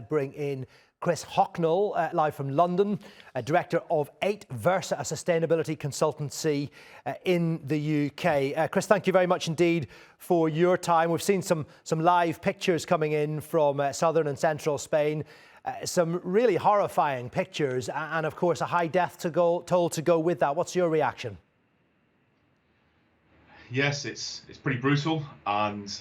Bring in Chris Hocknell, live from London, director of Eight Versa, a sustainability consultancy in the UK. Chris, thank you very much indeed for your time. We've seen some live pictures coming in from southern and central Spain. Some really horrifying pictures, and of course a high death toll to go with that. What's your reaction? Yes, it's pretty brutal, and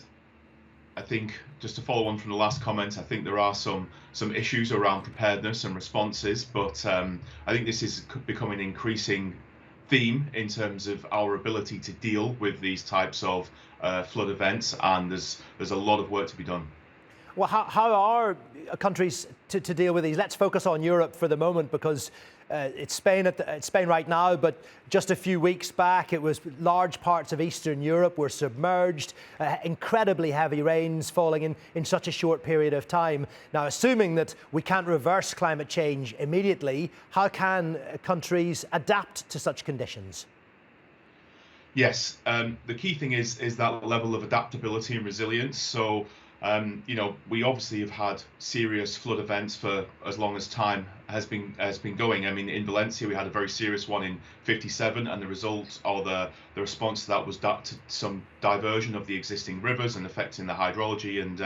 I think, just to follow on from the last comment, I think there are some issues around preparedness and responses, but I think this is becoming an increasing theme in terms of our ability to deal with these types of flood events, and there's a lot of work to be done. Well, how are countries to deal with these? Let's focus on Europe for the moment, because it's Spain right now, but just a few weeks back it was large parts of Eastern Europe were submerged, incredibly heavy rains falling in such a short period of time. Now, assuming that we can't reverse climate change immediately, how can countries adapt to such conditions? Yes, the key thing is that level of adaptability and resilience. So we obviously have had serious flood events for as long as time has been going. I mean, in Valencia, we had a very serious one in '57, and the result, or the response to that, was some diversion of the existing rivers and affecting the hydrology. And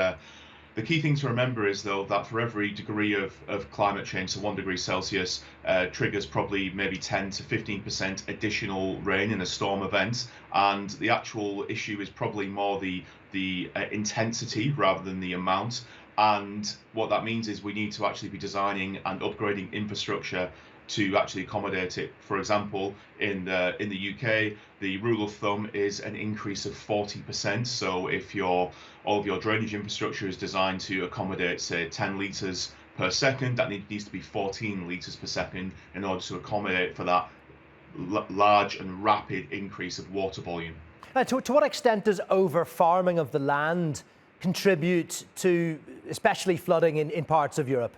the key thing to remember is, though, that for every degree of climate change, so 1 degree Celsius triggers probably maybe 10 to 15% additional rain in a storm event, and the actual issue is probably more the intensity rather than the amount. And what that means is we need to actually be designing and upgrading infrastructure to actually accommodate it. For example, in the UK, the rule of thumb is an increase of 40%. So if all of your drainage infrastructure is designed to accommodate, say, 10 litres per second, that needs to be 14 litres per second in order to accommodate for that large and rapid increase of water volume. To what extent does over-farming of the land contribute to especially flooding in parts of Europe?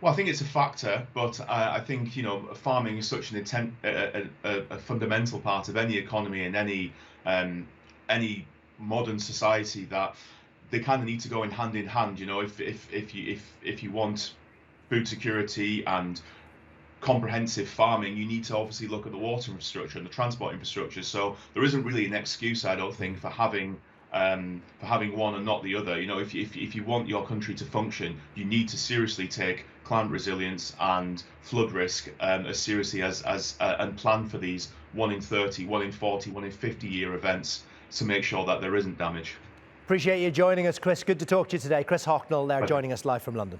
Well, I think it's a factor, but I think farming is such a fundamental part of any economy and any modern society that they kind of need to go in hand. If you want food security and comprehensive farming, you need to obviously look at the water infrastructure and the transport infrastructure. So there isn't really an excuse, I don't think, for having one and not the other. If you want your country to function, you need to seriously take climate resilience and flood risk as seriously and plan for these 1 in 30, 1 in 40, 1 in 50 year events to make sure that there isn't damage. Appreciate you joining us, Chris. Good to talk to you today. Chris Hocknell there, joining us live from London.